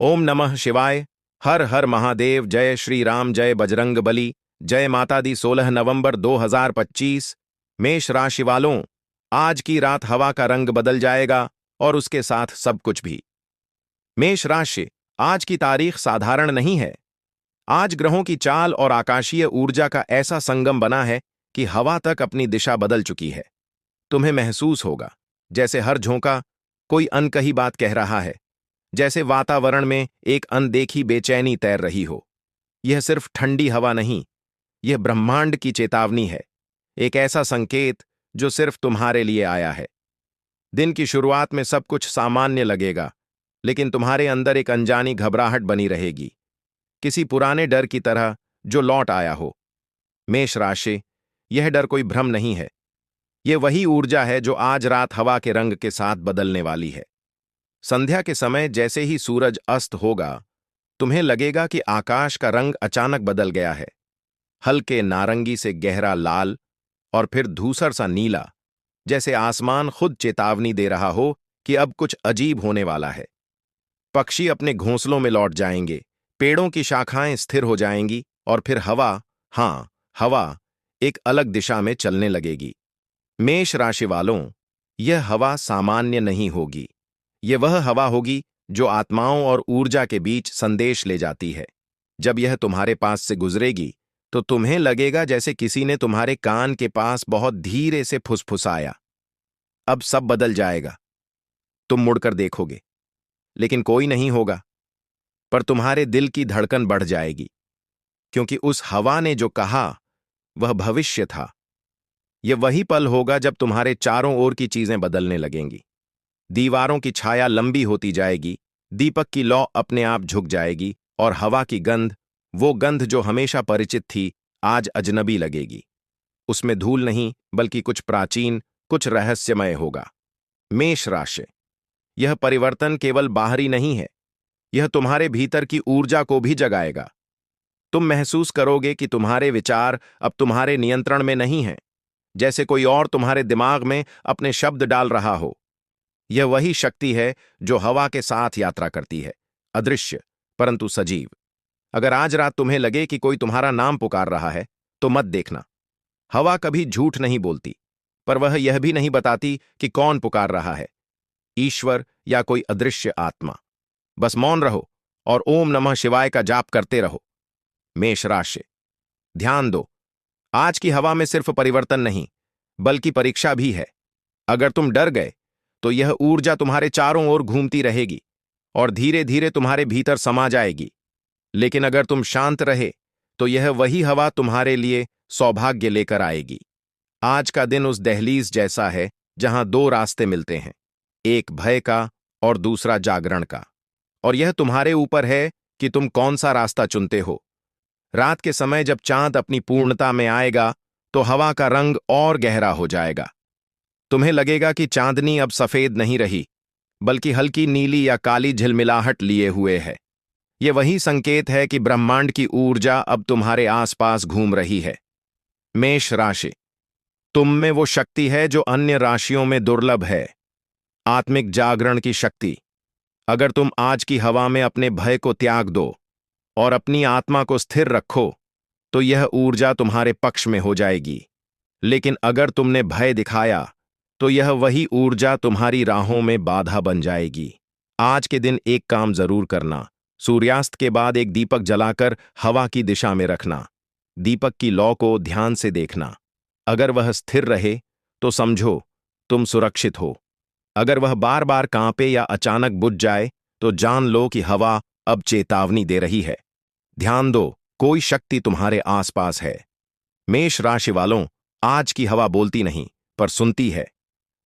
ओम नमः शिवाय। हर हर महादेव। जय श्री राम, जय बजरंग बली, जय माता दी। 16 नवंबर 2025। मेष राशि वालों, आज की रात हवा का रंग बदल जाएगा और उसके साथ सब कुछ भी। मेष राशि, आज की तारीख साधारण नहीं है। आज ग्रहों की चाल और आकाशीय ऊर्जा का ऐसा संगम बना है कि हवा तक अपनी दिशा बदल चुकी है। तुम्हें महसूस होगा जैसे हर झोंका कोई अनकही बात कह रहा है, जैसे वातावरण में एक अनदेखी बेचैनी तैर रही हो। यह सिर्फ ठंडी हवा नहीं, यह ब्रह्मांड की चेतावनी है, एक ऐसा संकेत जो सिर्फ तुम्हारे लिए आया है। दिन की शुरुआत में सब कुछ सामान्य लगेगा, लेकिन तुम्हारे अंदर एक अनजानी घबराहट बनी रहेगी, किसी पुराने डर की तरह जो लौट आया हो। मेष राशि, यह डर कोई भ्रम नहीं है, यह वही ऊर्जा है जो आज रात हवा के रंग के साथ बदलने वाली है। संध्या के समय जैसे ही सूरज अस्त होगा, तुम्हें लगेगा कि आकाश का रंग अचानक बदल गया है। हल्के नारंगी से गहरा लाल और फिर धूसर सा नीला, जैसे आसमान खुद चेतावनी दे रहा हो कि अब कुछ अजीब होने वाला है। पक्षी अपने घोंसलों में लौट जाएंगे, पेड़ों की शाखाएं स्थिर हो जाएंगी और फिर हवा, हाँ हवा, एक अलग दिशा में चलने लगेगी। मेष राशि वालों, यह हवा सामान्य नहीं होगी। यह वह हवा होगी जो आत्माओं और ऊर्जा के बीच संदेश ले जाती है। जब यह तुम्हारे पास से गुजरेगी तो तुम्हें लगेगा जैसे किसी ने तुम्हारे कान के पास बहुत धीरे से फुसफुसाया। अब सब बदल जाएगा। तुम मुड़कर देखोगे, लेकिन कोई नहीं होगा, पर तुम्हारे दिल की धड़कन बढ़ जाएगी, क्योंकि उस हवा ने जो कहा वह भविष्य था। यह वही पल होगा जब तुम्हारे चारों ओर की चीजें बदलने लगेंगी। दीवारों की छाया लंबी होती जाएगी, दीपक की लौ अपने आप झुक जाएगी और हवा की गंध, वो गंध जो हमेशा परिचित थी, आज अजनबी लगेगी। उसमें धूल नहीं, बल्कि कुछ प्राचीन, कुछ रहस्यमय होगा। मेष राशि, यह परिवर्तन केवल बाहरी नहीं है, यह तुम्हारे भीतर की ऊर्जा को भी जगाएगा। तुम महसूस करोगे कि तुम्हारे विचार अब तुम्हारे नियंत्रण में नहीं हैं, जैसे कोई और तुम्हारे दिमाग में अपने शब्द डाल रहा हो। यह वही शक्ति है जो हवा के साथ यात्रा करती है, अदृश्य परंतु सजीव। अगर आज रात तुम्हें लगे कि कोई तुम्हारा नाम पुकार रहा है, तो मत देखना। हवा कभी झूठ नहीं बोलती, पर वह यह भी नहीं बताती कि कौन पुकार रहा है, ईश्वर या कोई अदृश्य आत्मा। बस मौन रहो और ओम नमः शिवाय का जाप करते रहो। मेष राशि, ध्यान दो, आज की हवा में सिर्फ परिवर्तन नहीं, बल्कि परीक्षा भी है। अगर तुम डर गए तो यह ऊर्जा तुम्हारे चारों ओर घूमती रहेगी और धीरे धीरे तुम्हारे भीतर समा जाएगी। लेकिन अगर तुम शांत रहे तो यह वही हवा तुम्हारे लिए सौभाग्य लेकर आएगी। आज का दिन उस दहलीज जैसा है जहां दो रास्ते मिलते हैं, एक भय का और दूसरा जागरण का, और यह तुम्हारे ऊपर है कि तुम कौन सा रास्ता चुनते हो। रात के समय जब चांद अपनी पूर्णता में आएगा तो हवा का रंग और गहरा हो जाएगा। तुम्हें लगेगा कि चांदनी अब सफेद नहीं रही, बल्कि हल्की नीली या काली झिलमिलाहट लिए हुए है। यह वही संकेत है कि ब्रह्मांड की ऊर्जा अब तुम्हारे आसपास घूम रही है। मेष राशि, तुम में वो शक्ति है जो अन्य राशियों में दुर्लभ है, आत्मिक जागरण की शक्ति। अगर तुम आज की हवा में अपने भय को त्याग दो और अपनी आत्मा को स्थिर रखो, तो यह ऊर्जा तुम्हारे पक्ष में हो जाएगी। लेकिन अगर तुमने भय दिखाया तो यह वही ऊर्जा तुम्हारी राहों में बाधा बन जाएगी। आज के दिन एक काम जरूर करना, सूर्यास्त के बाद एक दीपक जलाकर हवा की दिशा में रखना। दीपक की लौ को ध्यान से देखना। अगर वह स्थिर रहे तो समझो तुम सुरक्षित हो। अगर वह बार बार कांपे या अचानक बुझ जाए तो जान लो कि हवा अब चेतावनी दे रही है। ध्यान दो, कोई शक्ति तुम्हारे आसपास है। मेष राशि वालों, आज की हवा बोलती नहीं, पर सुनती है।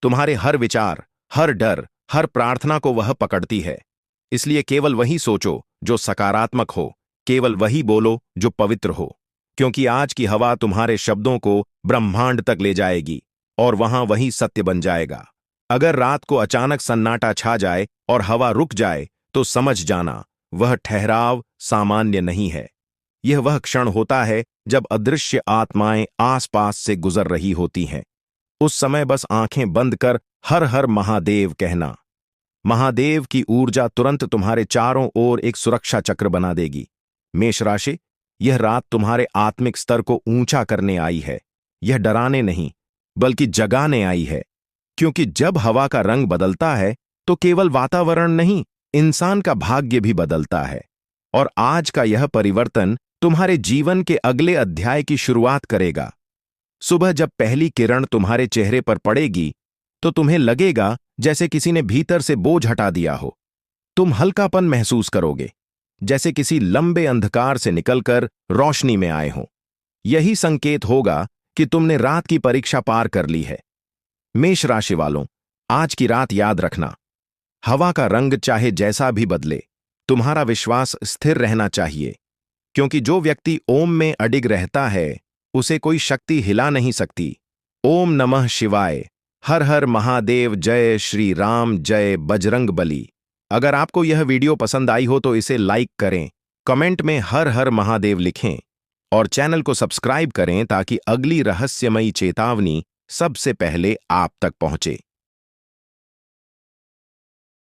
तुम्हारे हर विचार, हर डर, हर प्रार्थना को वह पकड़ती है। इसलिए केवल वही सोचो जो सकारात्मक हो, केवल वही बोलो जो पवित्र हो, क्योंकि आज की हवा तुम्हारे शब्दों को ब्रह्मांड तक ले जाएगी और वहां वही सत्य बन जाएगा। अगर रात को अचानक सन्नाटा छा जाए और हवा रुक जाए तो समझ जाना वह ठहराव सामान्य नहीं है। यह वह क्षण होता है जब अदृश्य आत्माएं आसपास से गुजर रही होती हैं। उस समय बस आंखें बंद कर हर हर महादेव कहना। महादेव की ऊर्जा तुरंत तुम्हारे चारों ओर एक सुरक्षा चक्र बना देगी। मेष राशि, यह रात तुम्हारे आत्मिक स्तर को ऊंचा करने आई है। यह डराने नहीं, बल्कि जगाने आई है। क्योंकि जब हवा का रंग बदलता है तो केवल वातावरण नहीं, इंसान का भाग्य भी बदलता है। और आज का यह परिवर्तन तुम्हारे जीवन के अगले अध्याय की शुरुआत करेगा। सुबह जब पहली किरण तुम्हारे चेहरे पर पड़ेगी तो तुम्हें लगेगा जैसे किसी ने भीतर से बोझ हटा दिया हो। तुम हल्कापन महसूस करोगे, जैसे किसी लंबे अंधकार से निकलकर रोशनी में आए हो। यही संकेत होगा कि तुमने रात की परीक्षा पार कर ली है। मेष राशि वालों, आज की रात याद रखना, हवा का रंग चाहे जैसा भी बदले, तुम्हारा विश्वास स्थिर रहना चाहिए। क्योंकि जो व्यक्ति ओम में अडिग रहता है उसे कोई शक्ति हिला नहीं सकती। ओम नमः शिवाय। हर हर महादेव। जय श्री राम। जय बजरंग बली। अगर आपको यह वीडियो पसंद आई हो तो इसे लाइक करें, कमेंट में हर हर महादेव लिखें और चैनल को सब्सक्राइब करें ताकि अगली रहस्यमयी चेतावनी सबसे पहले आप तक पहुंचे।